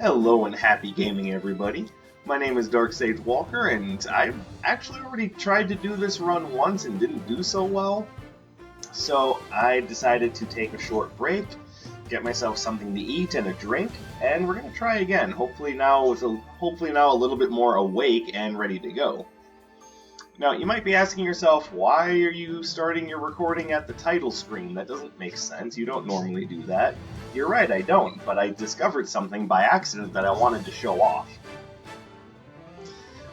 Hello and happy gaming, everybody. My name is Dark Sage Walker, and I've actually already tried to do this run once and didn't do so well. So I decided to take a short break, get myself something to eat and a drink, and we're gonna try again. Hopefully now a little bit more awake and ready to go. Now, you might be asking yourself, why are you starting your recording at the title screen? That doesn't make sense. You don't normally do that. You're right, I don't, but I discovered something by accident that I wanted to show off.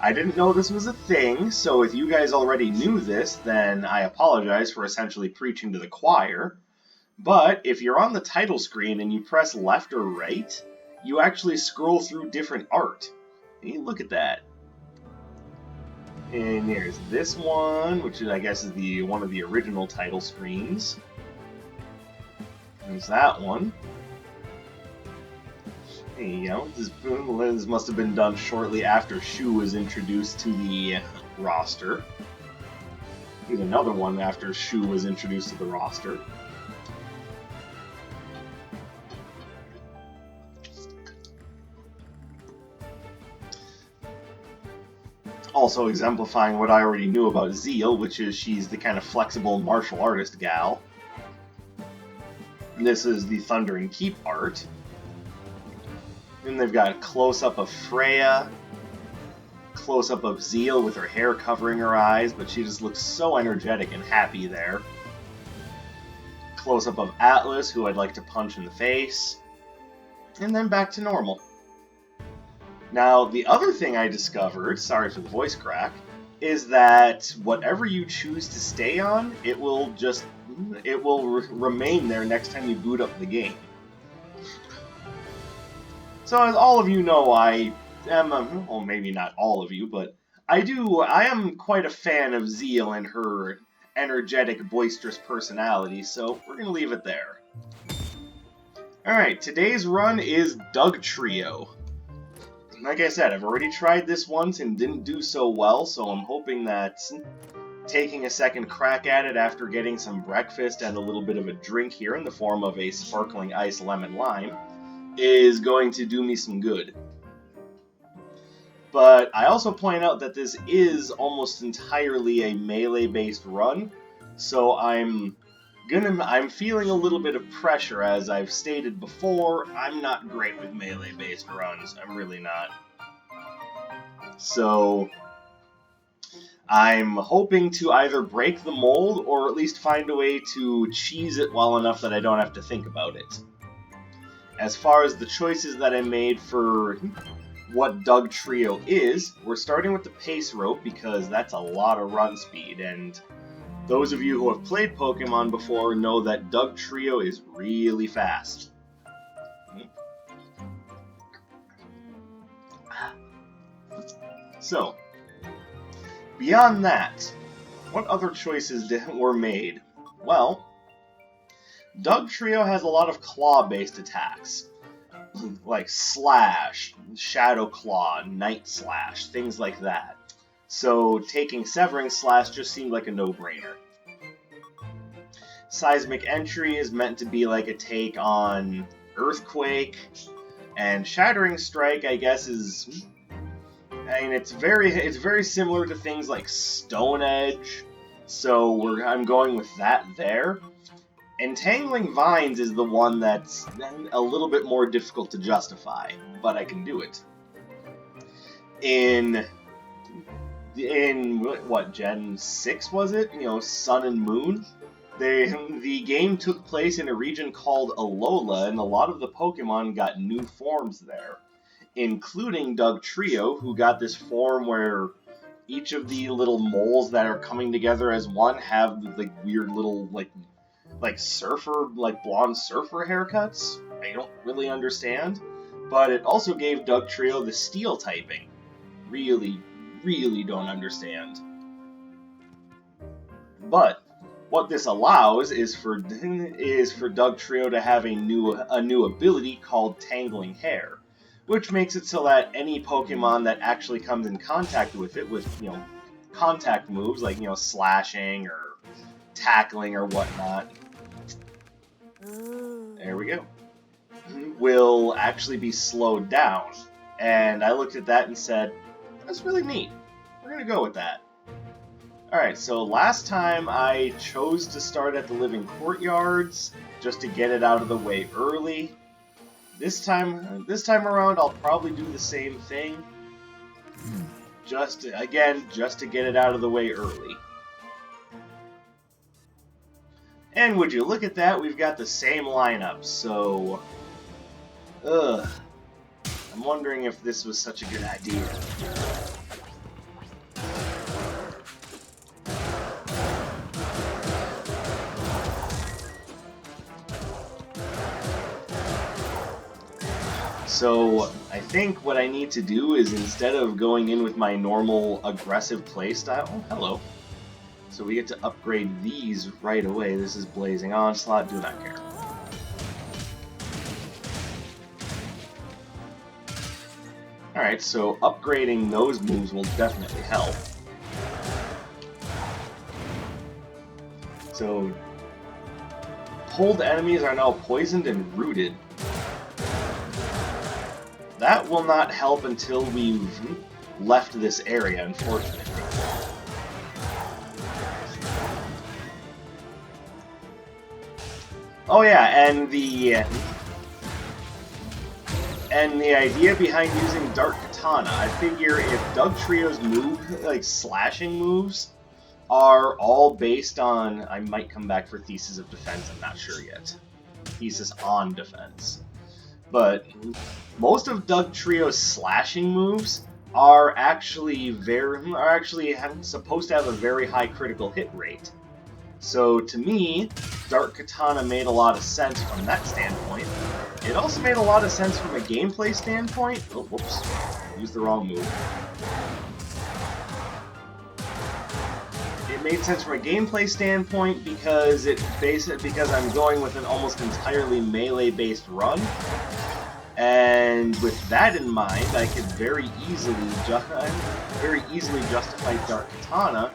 I didn't know this was a thing, so if you guys already knew this, then I apologize for essentially preaching to the choir. But if you're on the title screen and you press left or right, you actually scroll through different art. Hey, look at that. And there's this one, which I guess is one of the original title screens. There's that one. There you go. This must have been done shortly after Shu was introduced to the roster. Here's another one after Shu was introduced to the roster. Also exemplifying what I already knew about Zeal, which is she's the kind of flexible martial artist gal. This is the Thunder and Keep art. And they've got a close-up of Freya, close-up of Zeal with her hair covering her eyes, but she just looks so energetic and happy there. Close-up of Atlas, who I'd like to punch in the face. And then back to normal. Now, the other thing I discovered, sorry for the voice crack, is that whatever you choose to stay on, it will remain there next time you boot up the game. So as all of you know, I am, well, maybe not all of you, but I am quite a fan of Zeal and her energetic, boisterous personality, so we're going to leave it there. Alright, today's run is Dugtrio. Like I said, I've already tried this once and didn't do so well, so I'm hoping that taking a second crack at it after getting some breakfast and a little bit of a drink here in the form of a sparkling ice lemon lime is going to do me some good. But I also point out that this is almost entirely a melee-based run, so I'm feeling a little bit of pressure. As I've stated before, I'm not great with melee-based runs. I'm really not. So I'm hoping to either break the mold or at least find a way to cheese it well enough that I don't have to think about it. As far as the choices that I made for what Dugtrio is, we're starting with the pace rope because that's a lot of run speed, and those of you who have played Pokemon before know that Dugtrio is really fast. So, beyond that, what other choices were made? Well, Dugtrio has a lot of claw-based attacks, like Slash, Shadow Claw, Night Slash, things like that. So taking Severing Slash just seemed like a no-brainer. Seismic Entry is meant to be like a take on Earthquake, and Shattering Strike, I guess, is... I mean, it's very similar to things like Stone Edge, so I'm going with that there. Entangling Vines is the one that's a little bit more difficult to justify, but I can do it. In what, Gen 6 was it? You know, Sun and Moon? The game took place in a region called Alola, and a lot of the Pokemon got new forms there, including Dugtrio, who got this form where each of the little moles that are coming together as one have the weird little, like blonde surfer haircuts. I don't really understand. But it also gave Dugtrio the steel typing. Really don't understand. But what this allows is for Dugtrio to have a new ability called Tangling Hair, which makes it so that any Pokemon that actually comes in contact with it with, contact moves like, slashing or tackling or whatnot, there we go, will actually be slowed down. And I looked at that and said, that's really neat. We're going to go with that. Alright, so last time I chose to start at the living courtyards just to get it out of the way early. This time around, I'll probably do the same thing. Just to get it out of the way early. And would you look at that, we've got the same lineup, so... I'm wondering if this was such a good idea. So, I think what I need to do is, instead of going in with my normal aggressive playstyle... Oh, hello. So we get to upgrade these right away. This is Blazing Onslaught, do not care. Alright, so upgrading those moves will definitely help. So, pulled enemies are now poisoned and rooted. That will not help until we've left this area, unfortunately. Oh yeah, and the idea behind using Dark Katana, I figure if Dugtrio's slashing moves, are all based on... I might come back for Thesis of Defense, I'm not sure yet. Thesis on Defense. But most of Dugtrio's slashing moves are actually supposed to have a very high critical hit rate. So to me, Dark Katana made a lot of sense from that standpoint. It also made a lot of sense from a gameplay standpoint. Oh, whoops. Used the wrong move. It made sense from a gameplay standpoint because I'm going with an almost entirely melee-based run. And with that in mind, I could very easily justify Dark Katana,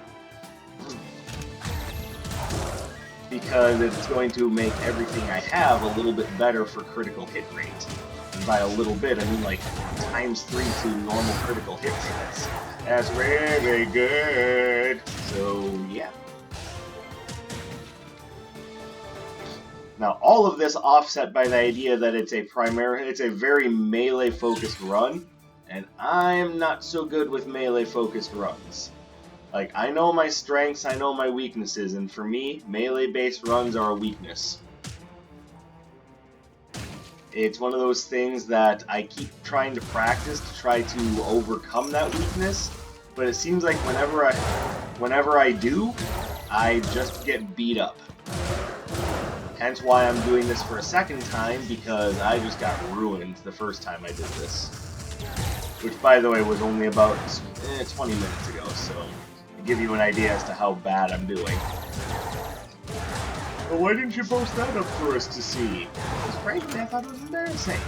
because it's going to make everything I have a little bit better for critical hit rate. And by a little bit, I mean like ×3 to normal critical hit rates. That's really good. So yeah. Now all of this offset by the idea that it's a very melee-focused run, and I'm not so good with melee-focused runs. Like, I know my strengths, I know my weaknesses, and for me, melee-based runs are a weakness. It's one of those things that I keep trying to practice to try to overcome that weakness, but it seems like whenever I do, I just get beat up. Hence why I'm doing this for a second time, because I just got ruined the first time I did this. Which, by the way, was only about 20 minutes ago, so... give you an idea as to how bad I'm doing. Well, why didn't you post that up for us to see? Because frankly, I thought it was embarrassing.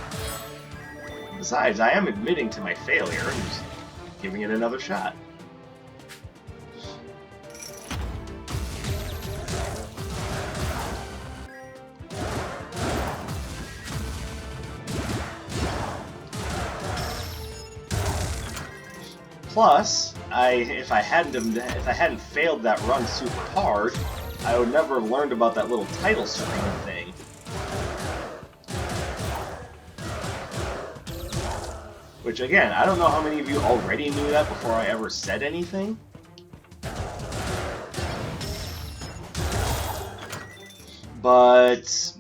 Besides, I am admitting to my failure and just giving it another shot. Plus, if I hadn't failed that run super hard, I would never have learned about that little title screen thing. Which again, I don't know how many of you already knew that before I ever said anything. But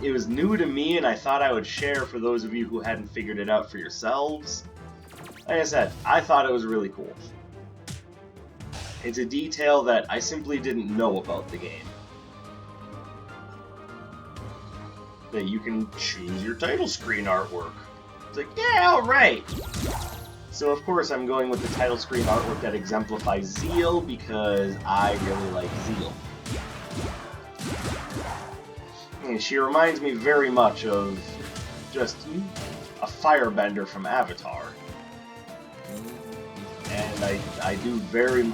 it was new to me, and I thought I would share for those of you who hadn't figured it out for yourselves. Like I said, I thought it was really cool. It's a detail that I simply didn't know about the game. That you can choose your title screen artwork. It's like, yeah, alright! So of course I'm going with the title screen artwork that exemplifies Zeal, because I really like Zeal. And she reminds me very much of just a firebender from Avatar. And I do very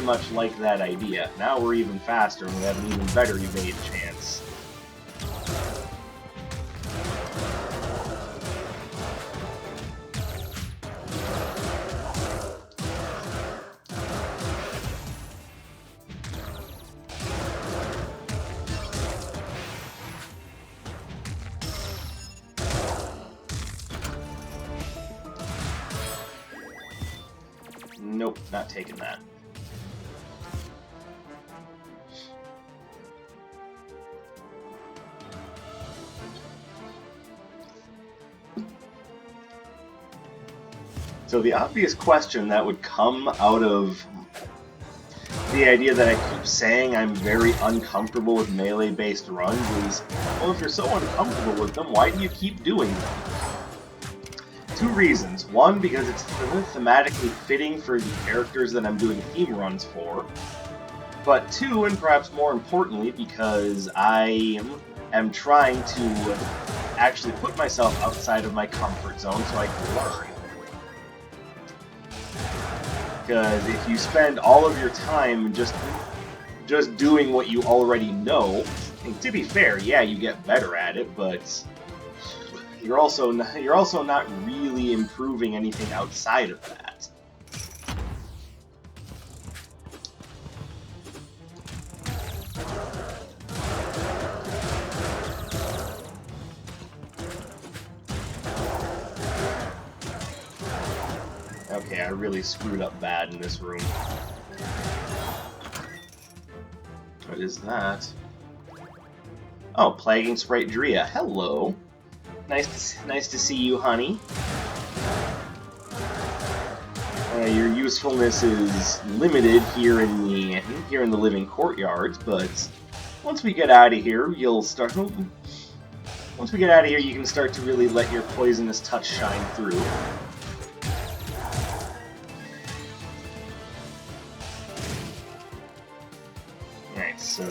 much like that idea. Now we're even faster and we have an even better evade chance. Nope, not taking that. So the obvious question that would come out of the idea that I keep saying I'm very uncomfortable with melee-based runs is, well, if you're so uncomfortable with them, why do you keep doing them? Two reasons. One, because it's thematically fitting for the characters that I'm doing theme runs for. But two, and perhaps more importantly, because I am trying to actually put myself outside of my comfort zone so I can learn. Because if you spend all of your time just doing what you already know, and to be fair, yeah, you get better at it, but you're also not really improving anything outside of that. Okay, I really screwed up bad in this room. What is that? Oh, Plaguing Sprite Drea. Hello. Nice to see you, honey. Your usefulness is limited here in the living courtyards, but once we get out of here, you'll start. Once we get out of here, you can start to really let your poisonous touch shine through. Alright, so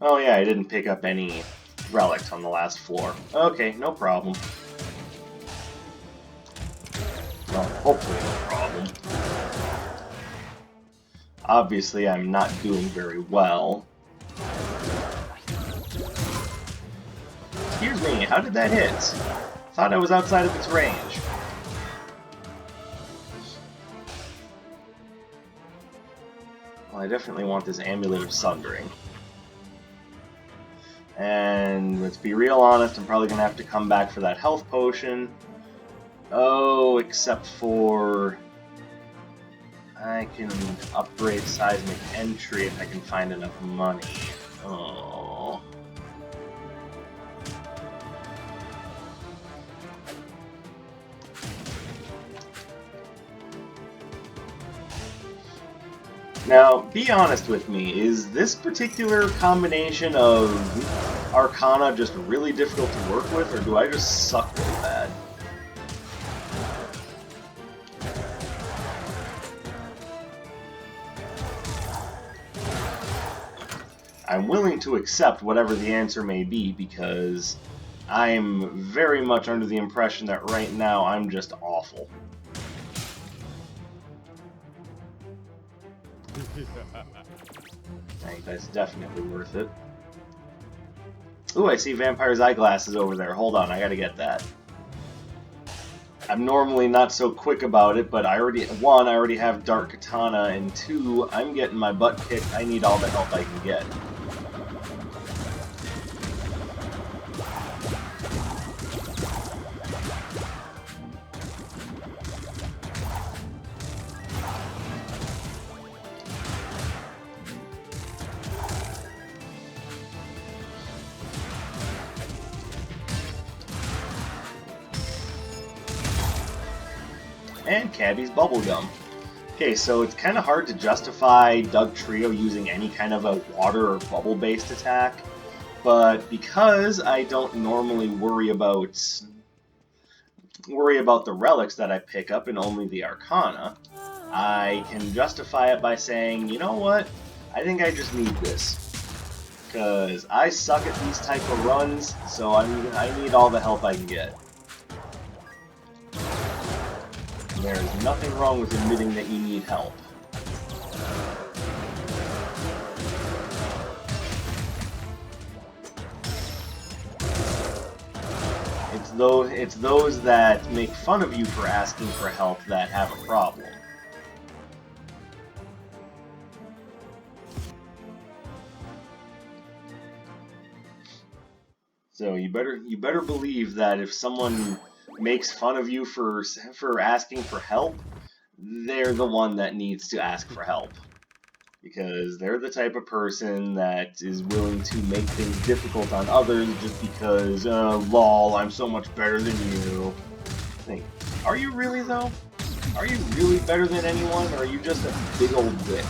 oh yeah, I didn't pick up any relics on the last floor. Okay, no problem. Well, hopefully no problem. Obviously, I'm not doing very well. Excuse me, how did that hit? Thought I was outside of its range. Well, I definitely want this Amulet of Sundering. And let's be real honest, I'm probably going to have to come back for that health potion. Oh, except for I can upgrade Seismic Entry if I can find enough money. Oh. Now, be honest with me, is this particular combination of Arcana just really difficult to work with, or do I just suck really bad? I'm willing to accept whatever the answer may be, because I'm very much under the impression that right now I'm just awful. I think that's definitely worth it. Ooh, I see Vampire's Eyeglasses over there. Hold on, I gotta get that. I'm normally not so quick about it, but I already have Dark Katana, and two, I'm getting my butt kicked. I need all the help I can get. And Cabby's Bubblegum. Okay, so it's kind of hard to justify Dugtrio using any kind of a water or bubble-based attack, but because I don't normally worry about the relics that I pick up and only the Arcana, I can justify it by saying, you know what, I think I just need this. Because I suck at these type of runs, so I need all the help I can get. There is nothing wrong with admitting that you need help. It's those that make fun of you for asking for help that have a problem. So you better believe that if someone makes fun of you for asking for help, they're the one that needs to ask for help. Because they're the type of person that is willing to make things difficult on others just because, lol, I'm so much better than you. Think, are you really though? Are you really better than anyone, or are you just a big old dick?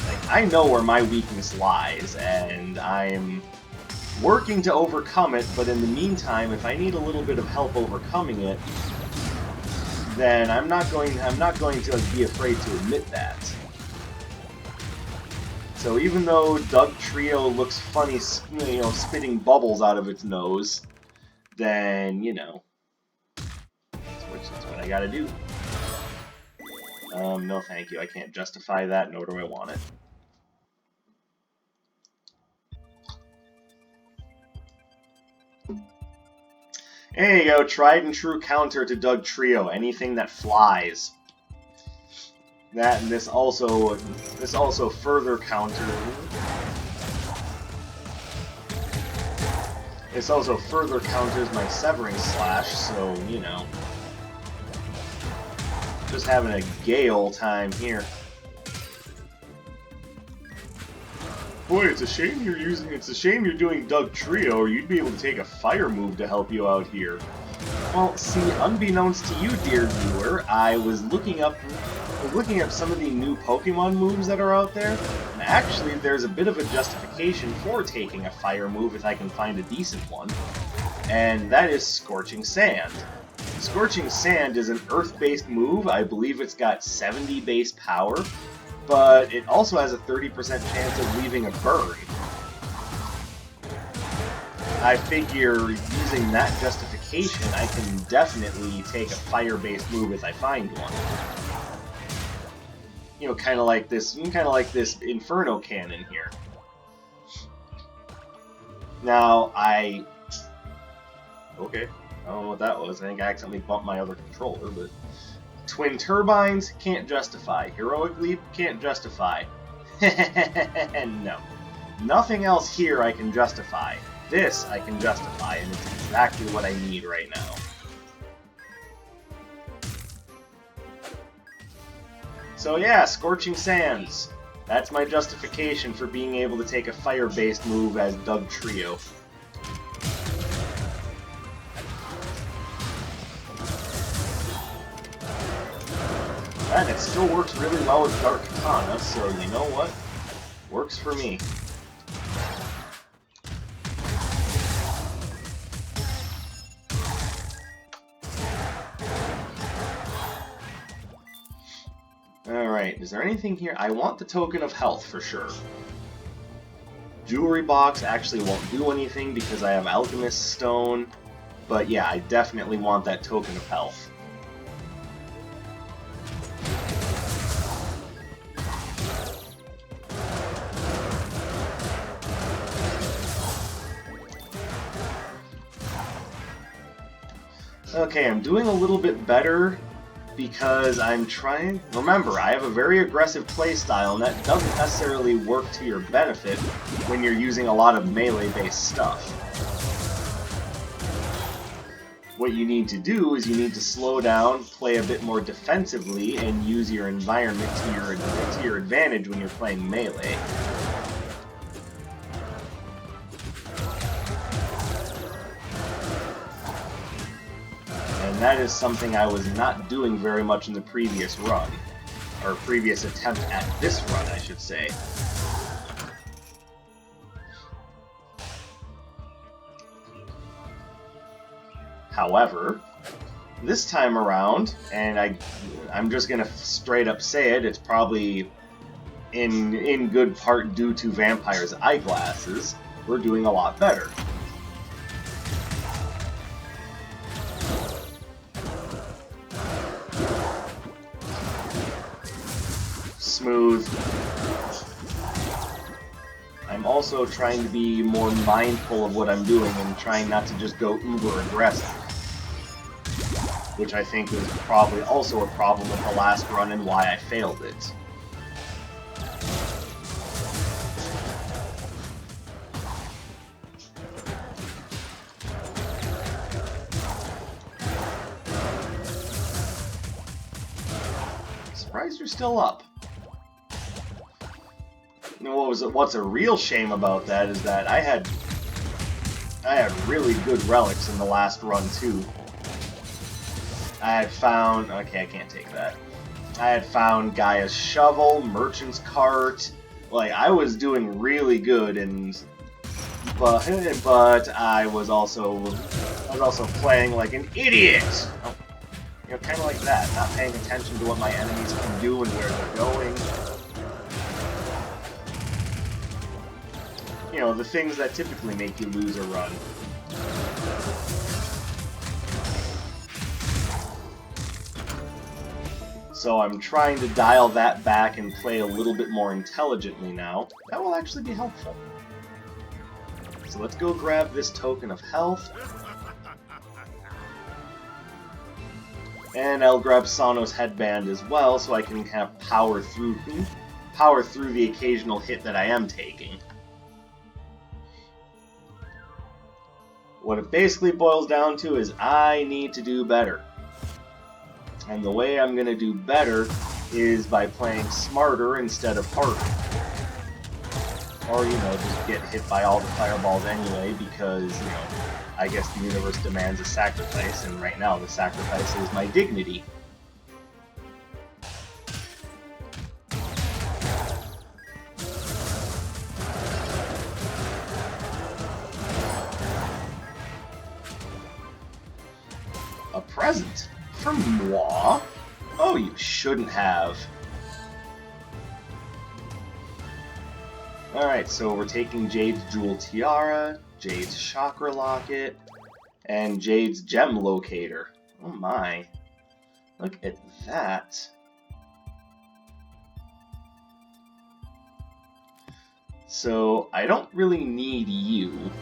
Like, I know where my weakness lies, and I'm working to overcome it, but in the meantime, if I need a little bit of help overcoming it, then I'm not going to be afraid to admit that. So even though Dugtrio looks funny, you know, spitting bubbles out of its nose, then, you know, that's what I gotta do. No thank you, I can't justify that, nor do I want it. There you go, tried and true counter to Dugtrio, anything that flies. That and this also further counters. This also further counters my Severing Slash, so you know, just having a gay old time here. Boy, it's a shame you're doing Dugtrio, or you'd be able to take a fire move to help you out here. Well, see, unbeknownst to you, dear viewer, I was looking up some of the new Pokemon moves that are out there, and actually there's a bit of a justification for taking a fire move if I can find a decent one, and that is Scorching Sand. Scorching Sand is an earth-based move. I believe it's got 70 base power, but it also has a 30% chance of leaving a burn. I figure using that justification, I can definitely take a fire-based move if I find one. You know, kind of like this Inferno Cannon here. Now, okay, I don't know what that was. I think I accidentally bumped my other controller, but Twin Turbines, can't justify. Heroic Leap, can't justify. No. Nothing else here I can justify. This I can justify, and it's exactly what I need right now. So yeah, Scorching Sands. That's my justification for being able to take a fire-based move as Dugtrio. And it still works really well with Dark Katana, so you know what? Works for me. Alright, is there anything here? I want the Token of Health for sure. Jewelry Box actually won't do anything because I have Alchemist Stone, but yeah, I definitely want that Token of Health. Okay, I'm doing a little bit better because I'm trying... Remember, I have a very aggressive playstyle, and that doesn't necessarily work to your benefit when you're using a lot of melee-based stuff. What you need to do is you need to slow down, play a bit more defensively, and use your environment to your advantage when you're playing melee. And that is something I was not doing very much in the previous run. Or previous attempt at this run, I should say. However, this time around, and I'm just gonna straight up say it, it's probably in good part due to Vampire's eyeglasses, we're doing a lot better. Smooth. I'm also trying to be more mindful of what I'm doing and trying not to just go uber aggressive. which I think was probably also a problem with the last run and why I failed it. Surprised you're still up. You know, what's a real shame about that is that I had really good relics in the last run too. I had found... okay, I can't take that. I had found Gaia's Shovel, Merchant's Cart. Like, I was doing really good, but I was also playing like an idiot. Oh, you know, kind of like that, not paying attention to what my enemies can do and where they're going. You know, the things that typically make you lose a run. So I'm trying to dial that back and play a little bit more intelligently now. That will actually be helpful. So let's go grab this token of health. And I'll grab Sano's headband as well, so I can have power through the occasional hit that I am taking. What it basically boils down to is I need to do better. And the way I'm going to do better is by playing smarter instead of harder. Or, you know, just get hit by all the fireballs anyway because, you know, I guess the universe demands a sacrifice, and right now the sacrifice is my dignity. A present? From moi? Oh, you shouldn't have. Alright, so we're taking Jade's Jewel Tiara, Jade's Chakra Locket, and Jade's Gem Locator. Oh my. Look at that. So, I don't really need you.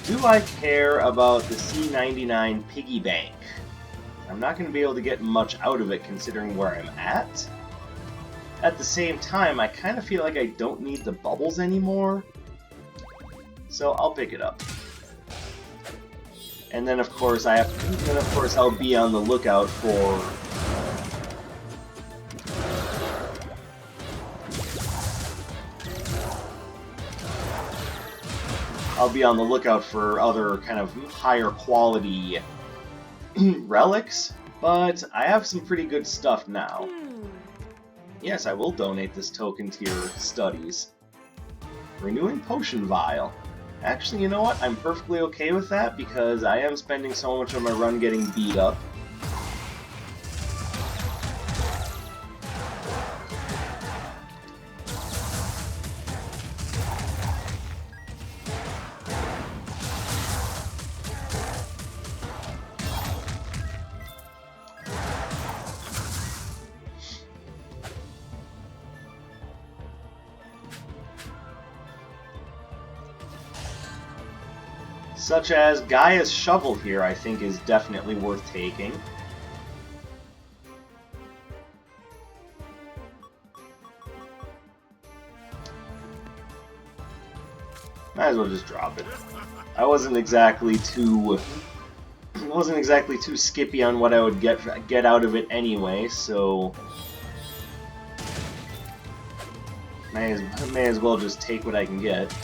Do I care about the C99 Piggy Bank? I'm not going to be able to get much out of it considering where I'm at. At the same time, I kind of feel like I don't need the bubbles anymore. So I'll pick it up. And then of course I'll be on the lookout for other kind of higher quality relics, but I have some pretty good stuff now. Yes, I will donate this token to your studies. Renewing Potion Vial. Actually, you know what? I'm perfectly okay with that because I am spending so much of my run getting beat up. Such as Gaia's Shovel here, I think is definitely worth taking. Might as well just drop it. I wasn't exactly too skippy on what I would get out of it anyway, so may as well just take what I can get.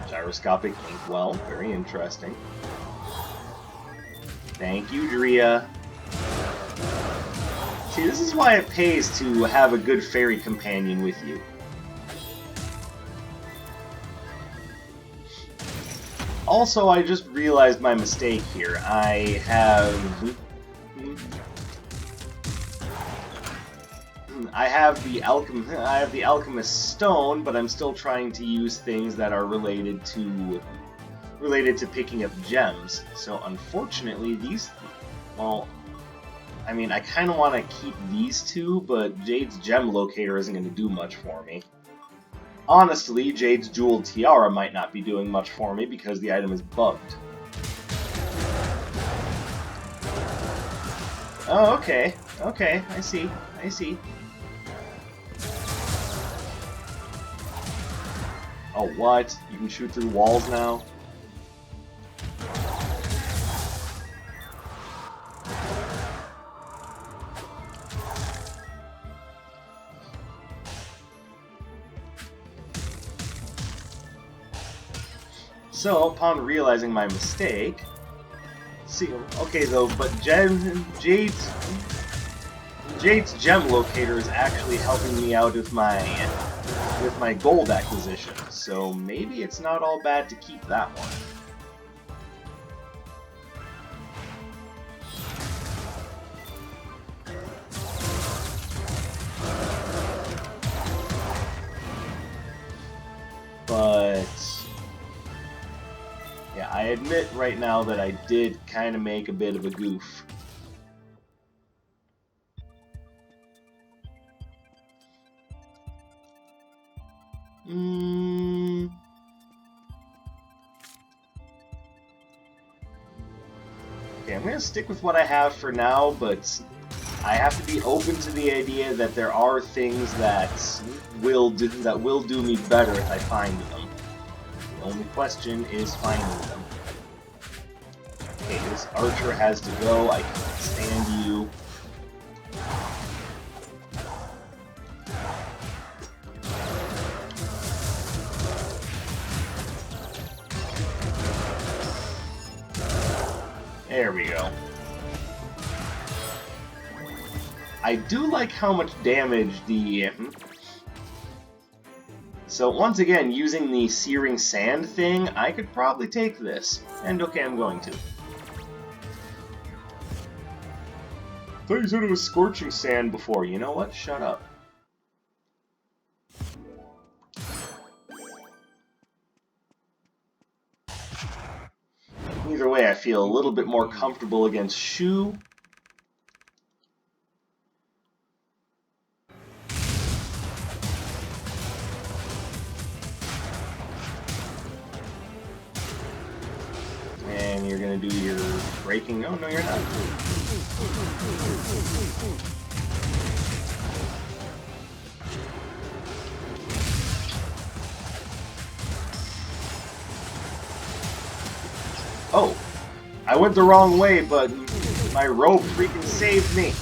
Gyroscopic Inkwell, very interesting. Thank you, Dria. See, this is why it pays to have a good fairy companion with you. Also, I just realized my mistake here. I have the Alchemist Stone, but I'm still trying to use things that are related to picking up gems. So unfortunately, I mean, I kind of want to keep these two, but Jade's gem locator isn't going to do much for me. Honestly, Jade's jeweled tiara might not be doing much for me because the item is bugged. Oh, okay. Okay, I see. I see. Oh, what? You can shoot through walls now? So, upon realizing my mistake... See, okay though, but Jade's gem locator is actually helping me out with my gold acquisition, so maybe it's not all bad to keep that one. But yeah, I admit right now that I did kind of make a bit of a goof. Okay, I'm gonna stick with what I have for now, but I have to be open to the idea that there are things that will do me better if I find them. The only question is finding them. Okay, this archer has to go. I can't stand you. There we go. I do like how much damage the... So once again, using the searing sand thing, I could probably take this. And okay, I'm going to. I thought you said it was scorching sand before. You know what? Shut up. Either way, I feel a little bit more comfortable against Shu. And you're gonna do your breaking. Oh, no, you're not. Oh, I went the wrong way, but my rope freaking saved me.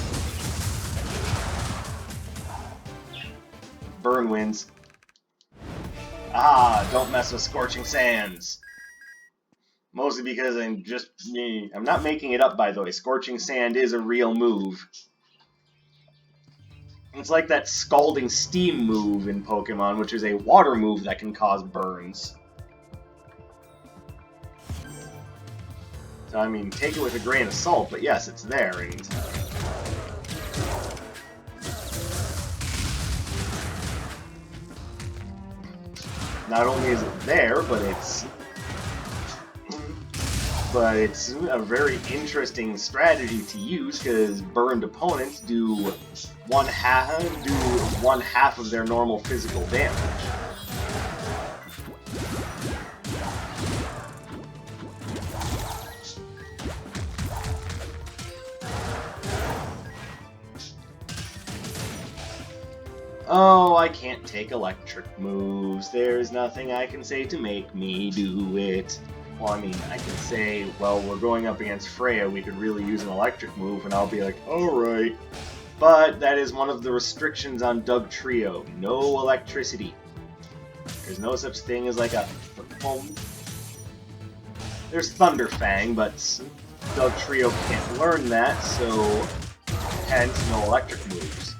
Burn wins. Ah, don't mess with Scorching Sands. Mostly because I'm not making it up, by the way. Scorching Sand is a real move. It's like that Scalding Steam move in Pokemon, which is a water move that can cause burns. So, I mean, take it with a grain of salt, but yes, it's there, and... Not only is it there, but it's a very interesting strategy to use, because burned opponents do one half of their normal physical damage. Oh, I can't take electric moves. There's nothing I can say to make me do it. Well, I mean, I can say, well, we're going up against Freya, we could really use an electric move, and I'll be like, alright. But that is one of the restrictions on Dugtrio. No electricity. There's no such thing as like a... Well, there's Thunderfang, but Dugtrio can't learn that, so hence no electric moves.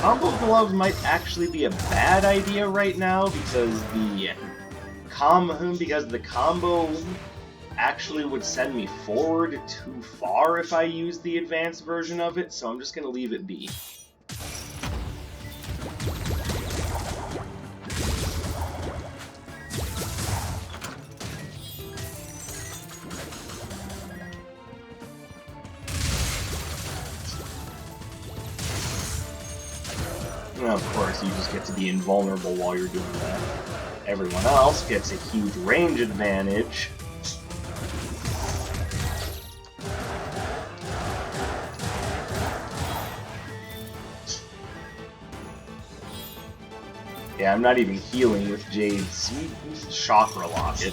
Combo gloves might actually be a bad idea right now because the combo actually would send me forward too far if I used the advanced version of it, so I'm just gonna leave it be. Of course, you just get to be invulnerable while you're doing that. Everyone else gets a huge range advantage. Yeah, I'm not even healing with Jade's chakra locket.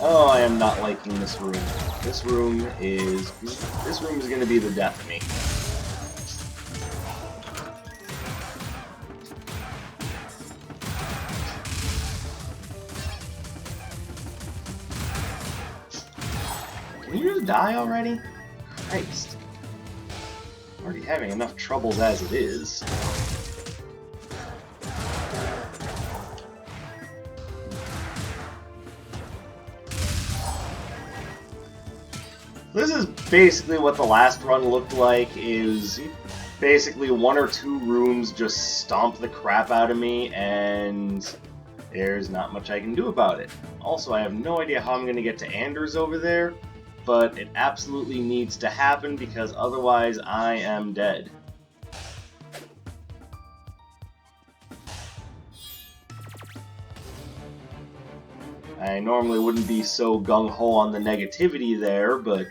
Oh, I am not liking this room. This room is going to be the death of me. Can you just die already? Christ. I'm already having enough troubles as it is. This is basically what the last run looked like, is basically 1 or 2 rooms just stomp the crap out of me, and there's not much I can do about it. Also, I have no idea how I'm going to get to Anders over there, but it absolutely needs to happen because otherwise I am dead. I normally wouldn't be so gung-ho on the negativity there, but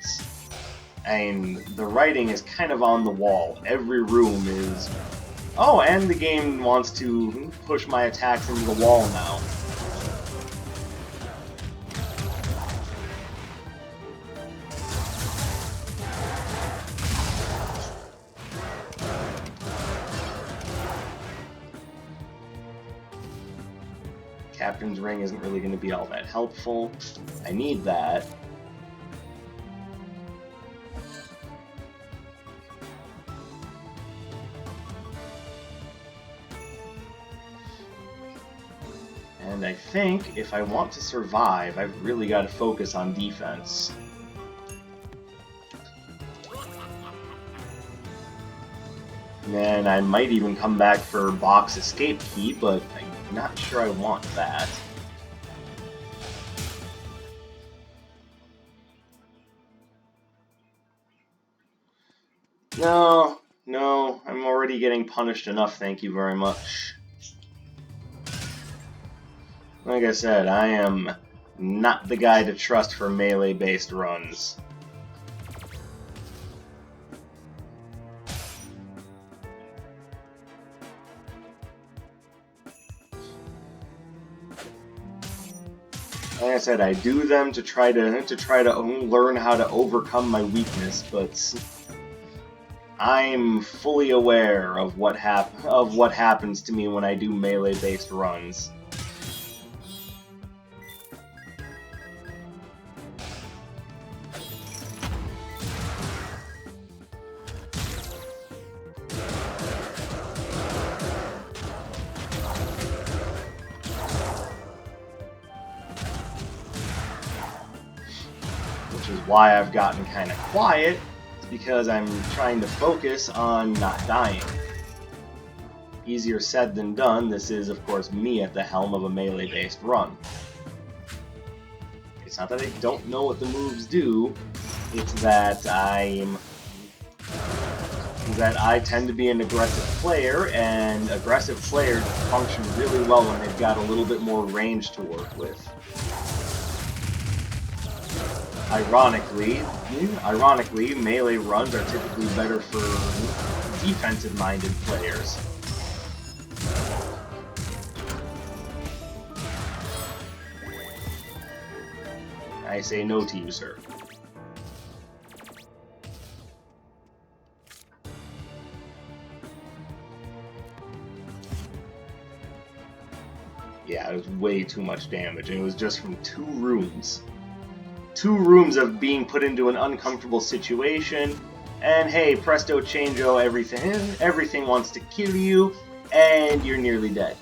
I mean, the writing is kind of on the wall. Every room is... Oh, and the game wants to push my attacks into the wall now. Captain's Ring isn't really going to be all that helpful. I need that. And I think if I want to survive, I've really got to focus on defense. And I might even come back for box escape key, but I'm not sure I want that. No, I'm already getting punished enough, thank you very much. Like I said, I am not the guy to trust for melee-based runs. Like I said, I do them to try to learn how to overcome my weakness, but I'm fully aware of what happens to me when I do melee-based runs. Which is why I've gotten kind of quiet, because I'm trying to focus on not dying. Easier said than done. This is, of course, me at the helm of a melee-based run. It's not that I don't know what the moves do, it's that I tend to be an aggressive player, and aggressive players function really well when they've got a little bit more range to work with. Ironically, melee runs are typically better for defensive-minded players. I say no to you, sir. Yeah, it was way too much damage, and it was just from 2 rooms. 2 rooms of being put into an uncomfortable situation, and hey, presto changeo, everything wants to kill you, and you're nearly dead.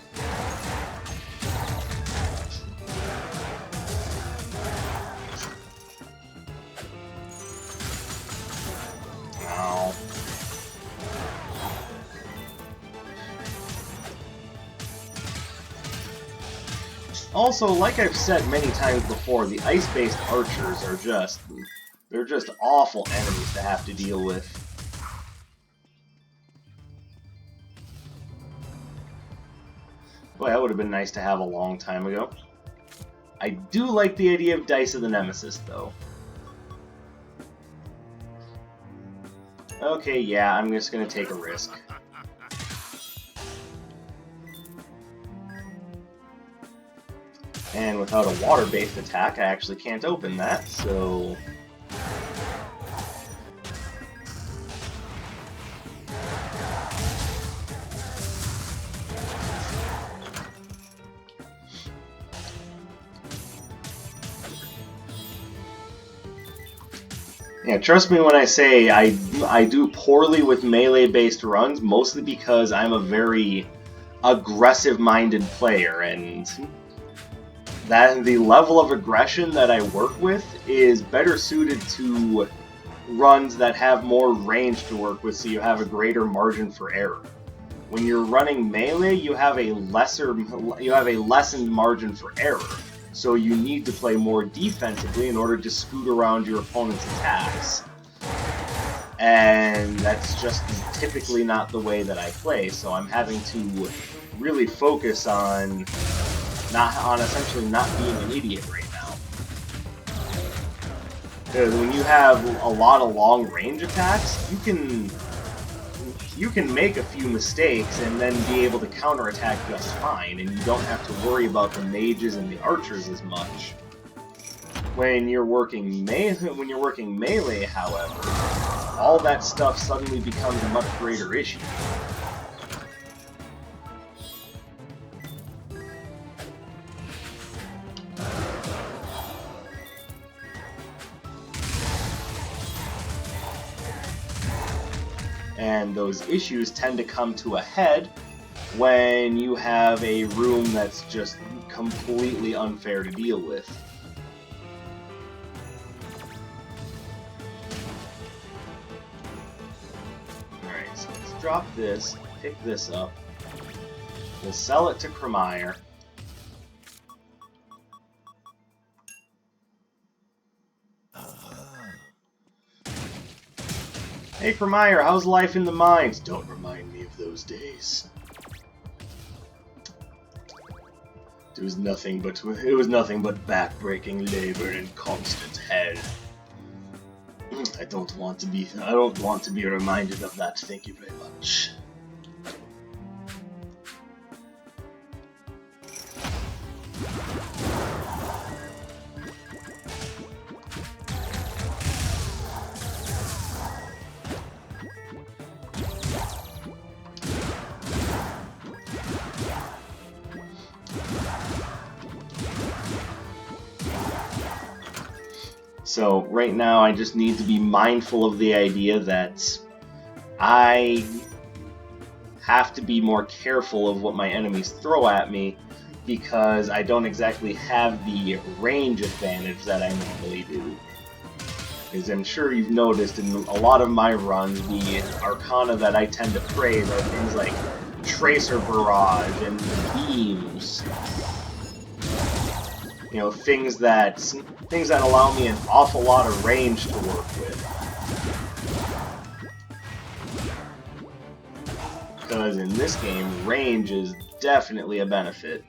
Also, like I've said many times before, the ice-based archers are they're just awful enemies to have to deal with. Boy, that would have been nice to have a long time ago. I do like the idea of Dice of the Nemesis, though. Okay, yeah, I'm just gonna take a risk. And without a water-based attack, I actually can't open that, so... Yeah, trust me when I say I do poorly with melee-based runs, mostly because I'm a very aggressive-minded player, and that the level of aggression that I work with is better suited to runs that have more range to work with, so you have a greater margin for error. When you're running melee, you have a lessened margin for error. So you need to play more defensively in order to scoot around your opponent's attacks. And that's just typically not the way that I play, so I'm having to really focus on essentially not being an idiot right now. Because when you have a lot of long range attacks, you can make a few mistakes and then be able to counterattack just fine, and you don't have to worry about the mages and the archers as much. When you're working melee, however, all that stuff suddenly becomes a much greater issue. And those issues tend to come to a head when you have a room that's just completely unfair to deal with. Alright, so let's drop this, pick this up. We'll sell it to Cremire. Hey Cremire, how's life in the mines? Don't remind me of those days. It was nothing but back-breaking labor and constant hell. I don't want to be reminded of that. Thank you very much. So right now I just need to be mindful of the idea that I have to be more careful of what my enemies throw at me, because I don't exactly have the range advantage that I normally do. Because I'm sure you've noticed in a lot of my runs, the arcana that I tend to praise are things like Tracer Barrage and Beams. You know, things that allow me an awful lot of range to work with. Because in this game, range is definitely a benefit.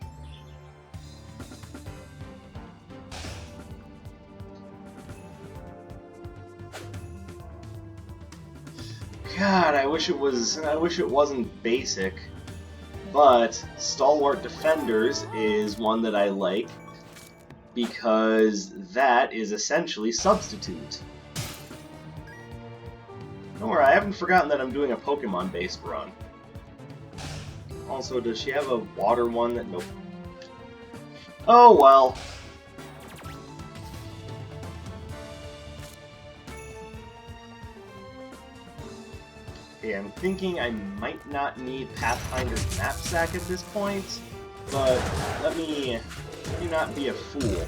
God, I wish it wasn't basic. But Stalwart Defenders is one that I like, because that is essentially Substitute. Don't worry, I haven't forgotten that I'm doing a Pokemon-based run. Also, does she have a water one that... Nope. Oh, well. Okay, I'm thinking I might not need Pathfinder's Knapsack at this point, but let me not be a fool.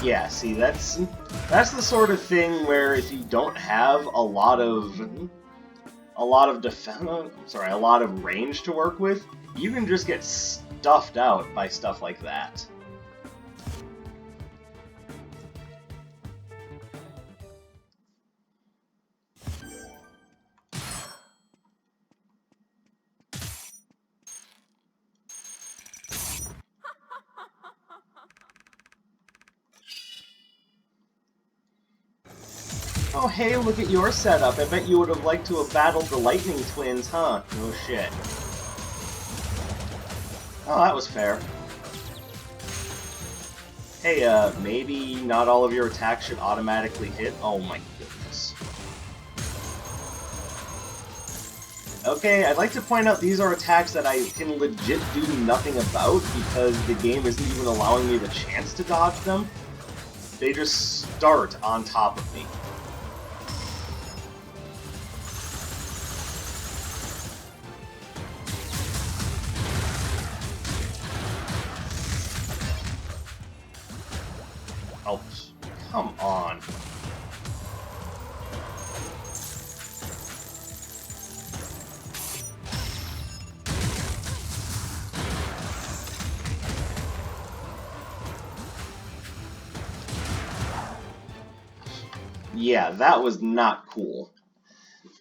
Yeah, see, that's the sort of thing where if you don't have a lot of range to work with, you can just get stuffed out by stuff like that. Oh hey, look at your setup. I bet you would have liked to have battled the lightning twins, huh? No shit. Oh, that was fair. Hey, maybe not all of your attacks should automatically hit? Oh my goodness. Okay, I'd like to point out these are attacks that I can legit do nothing about because the game isn't even allowing me the chance to dodge them. They just start on top of me. Oh, come on. Yeah, that was not cool.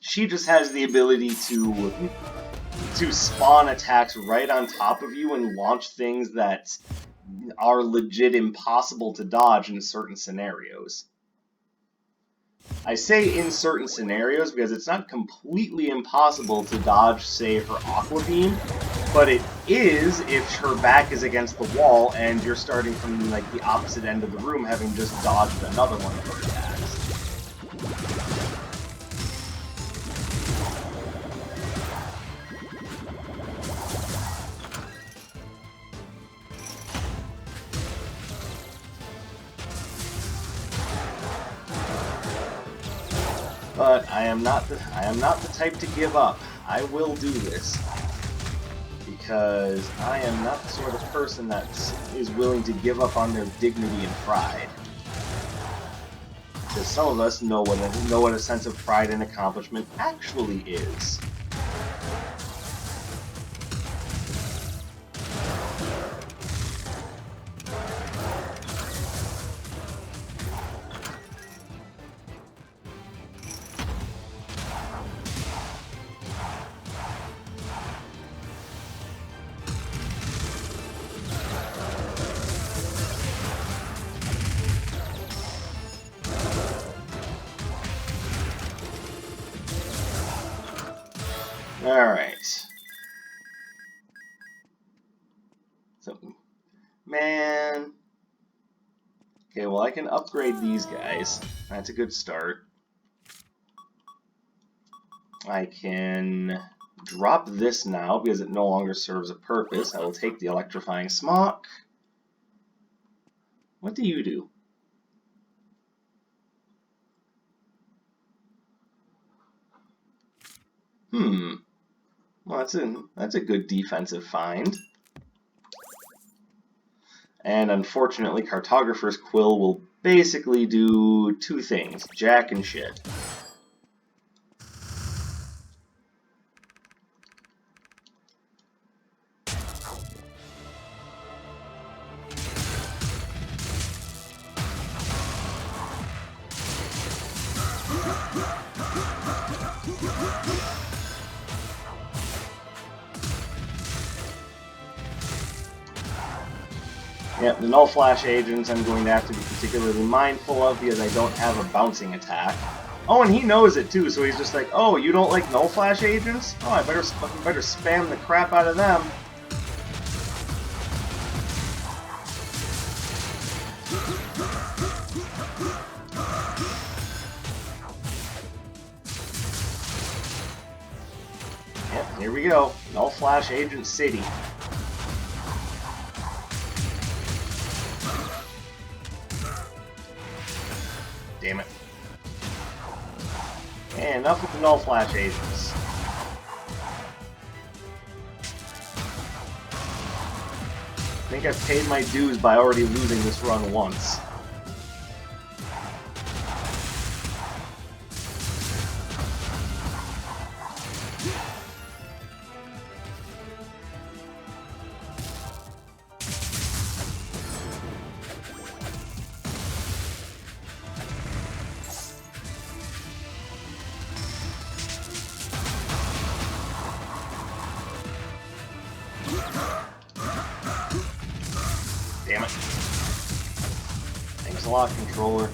She just has the ability to spawn attacks right on top of you and launch things that are legit impossible to dodge in certain scenarios. I say in certain scenarios because it's not completely impossible to dodge, say, her Aqua Beam, but it is if her back is against the wall and you're starting from like the opposite end of the room, having just dodged another one of her attacks. But I am not the type to give up. I will do this because I am not the sort of person that is willing to give up on their dignity and pride. Because some of us know what a sense of pride and accomplishment actually is. Alright. So, man. Okay, well I can upgrade these guys. That's a good start. I can drop this now because it no longer serves a purpose. I will take the electrifying smock. What do you do? Well, that's a good defensive find. And unfortunately, Cartographer's Quill will basically do two things: jack and shit. Yep, the Null Flash agents I'm going to have to be particularly mindful of because I don't have a bouncing attack. Oh, and he knows it too, so he's just like, oh, you don't like Null Flash agents? Oh, I better spam the crap out of them. Yep, here we go. Null Flash Agent City. Damn it. And enough with the Null Flash agents. I think I've paid my dues by already losing this run once. Thanks a lot, controller.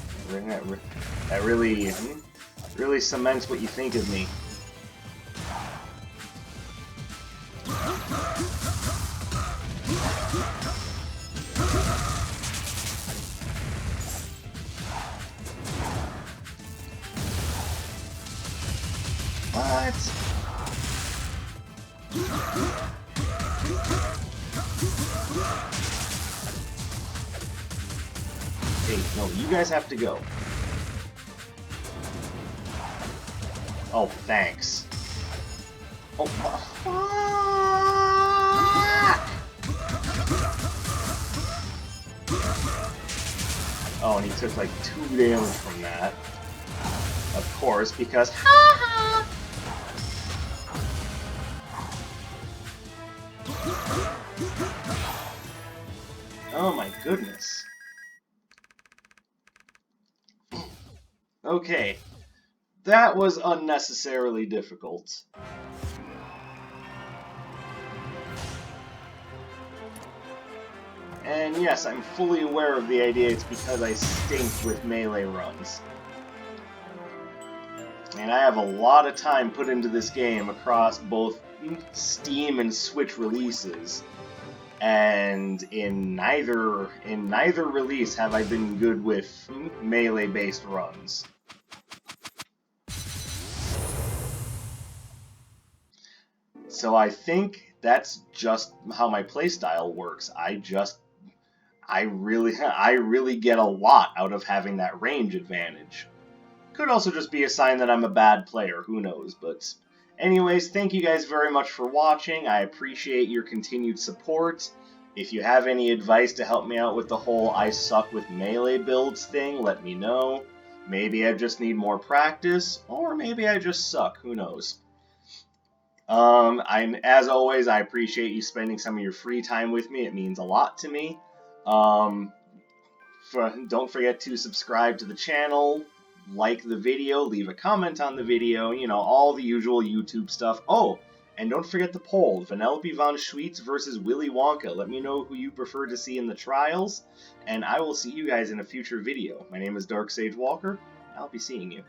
That really cements what you think of me. What? Hey, no, you guys have to go. Oh, thanks. Oh, fuck! Oh, and he took like 2 damage from that. Of course, because oh my goodness. Okay. That was unnecessarily difficult. And yes, I'm fully aware of the idea it's because I stink with melee runs. And I have a lot of time put into this game across both Steam and Switch releases. And in neither release have I been good with melee-based runs. So I think that's just how my playstyle works. I really get a lot out of having that range advantage. Could also just be a sign that I'm a bad player, who knows, but anyways, thank you guys very much for watching. I appreciate your continued support. If you have any advice to help me out with the whole I suck with melee builds thing, let me know. Maybe I just need more practice, or maybe I just suck, who knows. As always, I appreciate you spending some of your free time with me. It means a lot to me. Don't forget to subscribe to the channel, like the video, leave a comment on the video, you know, all the usual YouTube stuff. Oh, and don't forget the poll, Vanellope von Schweetz versus Willy Wonka. Let me know who you prefer to see in the trials, and I will see you guys in a future video. My name is Dark Sage Walker. I'll be seeing you.